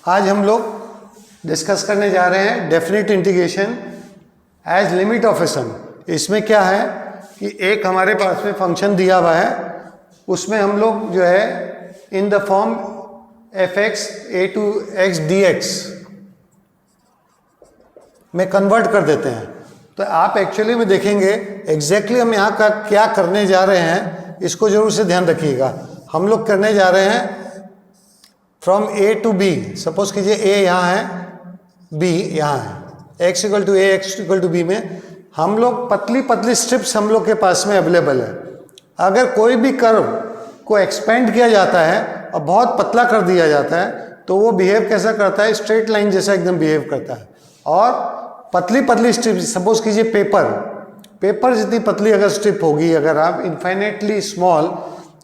आज हम लोग डिस्कस करने जा रहे हैं definite integration as limit of a sum. इसमें क्या है कि एक हमारे पास में फंक्शन दिया हुआ है, उसमें हम लोग जो है in the form f x a to x d x में कन्वर्ट कर देते हैं। तो आप एक्चुअली में देखेंगे एग्जैक्टली हम यहाँ का क्या करने जा रहे हैं, इसको जरूर से ध्यान रखिएगा। हम लोग करने जा रहे हैं from a to b. Suppose कीजिए ए यहाँ है, बी यहाँ है, x equal to a x equal to b में हम लोग पतली पतली स्ट्रिप्स हम लोग के पास में अवेलेबल है। अगर कोई भी कर्व को एक्सपेंड किया जाता है और बहुत पतला कर दिया जाता है तो वो बिहेव कैसा करता है, स्ट्रेट लाइन जैसा एकदम बिहेव करता है। और पतली पतली स्ट्रिप, सपोज कीजिए पेपर जितनी पतली अगर स्ट्रिप होगी, अगर आप इन्फाइनेटली स्मॉल,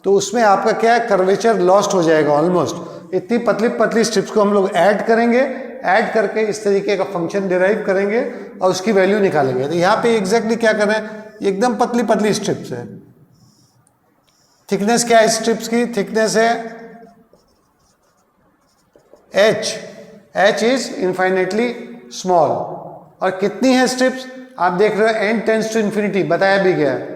तो उसमें आपका क्या है, कर्वेचर लॉस्ट हो जाएगा ऑलमोस्ट। इतनी पतली पतली स्ट्रिप्स को हम लोग ऐड करेंगे, ऐड करके इस तरीके का फंक्शन डिराइव करेंगे और उसकी वैल्यू निकालेंगे। तो यहाँ पे एग्जैक्टली क्या कर रहे हैं, एकदम पतली पतली स्ट्रिप्स है। थिकनेस क्या है स्ट्रिप्स की, थिकनेस है H, H is infinitely small. और कितनी है स्ट्रिप्स आप देख रहे हो, एन टेंस टू इन्फिनिटी, बताया भी गया है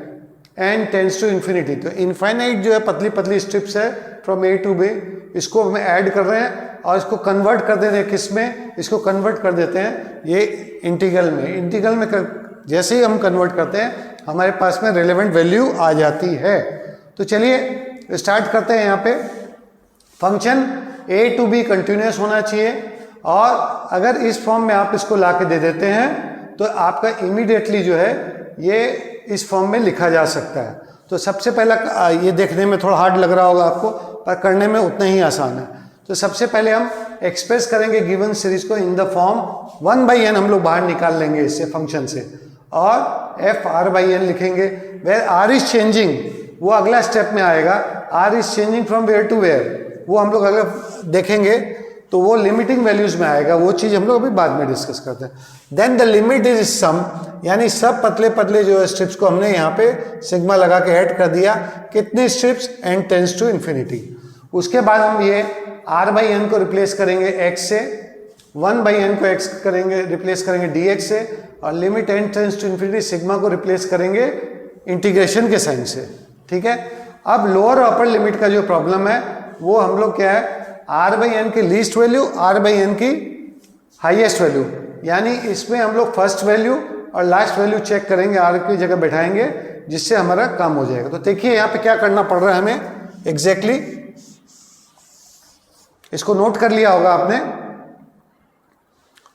एन टेंस टू इन्फिनिटी। तो इनफाइनाइट जो है पतली पतली स्ट्रिप्स है फ्रॉम ए टू बी, इसको हम ऐड कर रहे हैं और इसको कन्वर्ट कर देते हैं किस में, इसको कन्वर्ट कर देते हैं ये इंटीग्रल में। इंटीग्रल में जैसे ही हम कन्वर्ट करते हैं हमारे पास में रिलेवेंट वैल्यू आ जाती है। तो चलिए स्टार्ट करते हैं। यहाँ पे function a to b continuous होना चाहिए और अगर इस फॉर्म में आप इसको ला के दे देते हैं तो आपका इमीडिएटली जो है ये इस फॉर्म में लिखा जा सकता है। तो सबसे पहला, ये देखने में थोड़ा हार्ड लग रहा होगा आपको, पर करने में उतना ही आसान है। तो सबसे पहले हम एक्सप्रेस करेंगे गिवन सीरीज को इन द फॉर्म 1/n, हम लोग बाहर निकाल लेंगे इससे फंक्शन से, और एफ आर बाई एन लिखेंगे। वेयर आर इज चेंजिंग, वो अगला स्टेप में आएगा। R is changing from where to where, वो हम लोग अगर देखेंगे तो वो लिमिटिंग वैल्यूज में आएगा, वो चीज हम लोग अभी बाद में डिस्कस करते हैं। Then the limit is sum, यानी सब पतले पतले जो स्ट्रिप्स को हमने यहाँ पे सिग्मा लगा के ऐड कर दिया। कितने strips, n tends to infinity. उसके बाद हम ये आर बाई एन को रिप्लेस करेंगे एक्स से, 1/n को एक्स करेंगे रिप्लेस करेंगे डी एक्स से, और limit n tends to infinity sigma को रिप्लेस करेंगे इंटीग्रेशन के साइन से। ठीक है। अब लोअर और अपर लिमिट का जो प्रॉब्लम है वो हम लोग क्या है, आर बाई एन की least value, r by n की हाईएस्ट वैल्यू, यानी इसमें हम लोग फर्स्ट वैल्यू और लास्ट वैल्यू चेक करेंगे, आर की जगह बैठाएंगे, जिससे हमारा काम हो जाएगा। तो देखिए यहाँ पे क्या करना पड़ रहा है हमें एग्जैक्टली, इसको नोट कर लिया होगा आपने।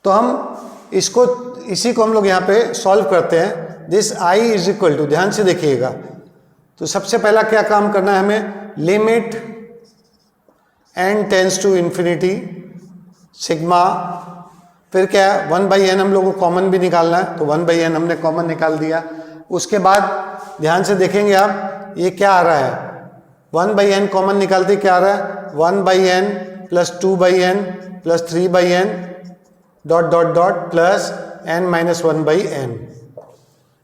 तो हम इसको, इसी को हम लोग यहाँ पे सॉल्व करते हैं। This I is equal to, ध्यान से देखिएगा। तो सबसे पहला क्या काम करना है हमें, limit n tends to infinity sigma, फिर क्या है 1/n, हम लोग को कॉमन भी निकालना है, तो 1/n हमने कॉमन निकाल दिया। उसके बाद ध्यान से देखेंगे आप, ये क्या आ रहा है, 1/n कॉमन निकालते क्या आ रहा है, 1/n plus 2/n plus 3/n dot dot dot plus n-1/n।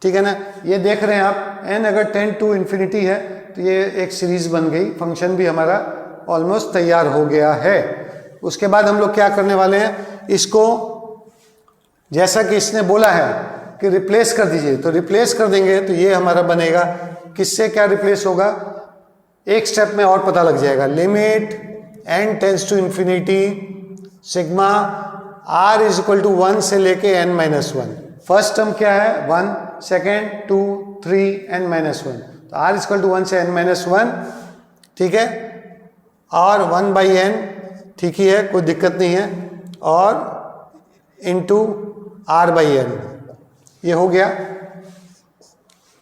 ठीक है ना। ये देख रहे हैं आप, n अगर टेंड टू इन्फिनिटी है तो ये एक सीरीज बन गई, फंक्शन भी हमारा ऑलमोस्ट तैयार हो गया है। उसके बाद हम लोग क्या करने वाले हैं, इसको जैसा कि इसने बोला है कि रिप्लेस कर दीजिए, तो रिप्लेस कर देंगे तो ये हमारा बनेगा। किससे क्या रिप्लेस होगा, एक स्टेप में और पता लग जाएगा। Limit n tends to infinity sigma r is equal to 1 से लेके n-1। फर्स्ट टर्म क्या है 1, सेकेंड 2, 3, n-1। तो आर इज इक्वल टू 1 से n-1, ठीक है, और 1/n, ठीक ही है, कोई दिक्कत नहीं है, और इंटू r/n, ये हो गया।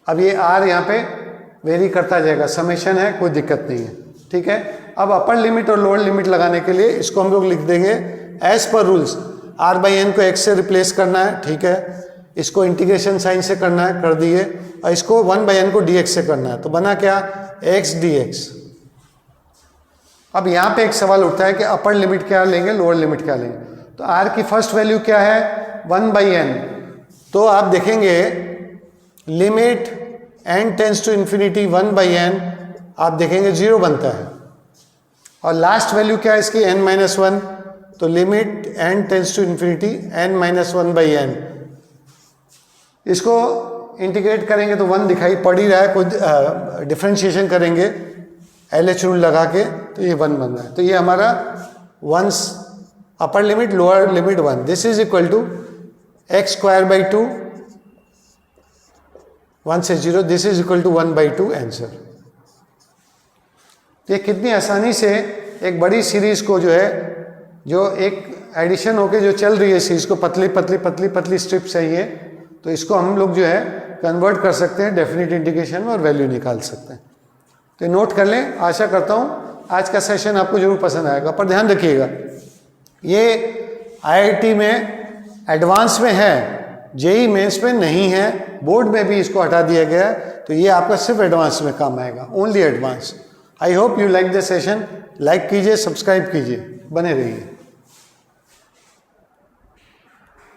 अब ये r यहाँ पे वेरी करता जाएगा, समेशन है, कोई दिक्कत नहीं है। ठीक है। अब अपर लिमिट और लोअर लिमिट लगाने के लिए इसको हम लोग लिख देंगे एज पर रूल्स। r/n को x से रिप्लेस करना है, ठीक है, इसको इंटीग्रेशन साइन से करना है, कर दिए, और इसको 1/n को dx से करना है। तो बना क्या, x dx। अब यहाँ पे एक सवाल उठता है कि अपर लिमिट क्या लेंगे, लोअर लिमिट क्या लेंगे। तो r की फर्स्ट वैल्यू क्या है 1/n, तो आप देखेंगे limit n tends to infinity 1/n, आप देखेंगे 0 बनता है। और लास्ट वैल्यू क्या है इसकी n-1, तो limit n tends to infinity n-1/n, इसको इंटीग्रेट करेंगे तो 1 दिखाई पड़ ही रहा है, कोई डिफ्रेंशिएशन करेंगे LH रूल लगा के तो ये 1 बन रहा है। तो ये हमारा once upper limit lower limit 1, this is equal to x²/2 1 से 0, this is equal to 1/2 answer. ये कितनी आसानी से एक बड़ी सीरीज को जो है, जो एक एडिशन होके जो चल रही है सीरीज को, पतली पतली पतली पतली स्ट्रिप्स है ये, तो इसको हम लोग जो है कन्वर्ट कर सकते हैं डेफिनेट इंटीग्रेशन में और वैल्यू निकाल सकते हैं। तो नोट कर लें। आशा करता हूँ आज का सेशन आपको जरूर पसंद आएगा, पर ध्यान रखिएगा ये IIT में एडवांस में है, JEE मेंस में नहीं है, बोर्ड में भी इसको हटा दिया गया है, तो ये आपका सिर्फ एडवांस में काम आएगा, only advance. I hope you like the session. Like कीजिए, सब्सक्राइब कीजिए, बने रहिए।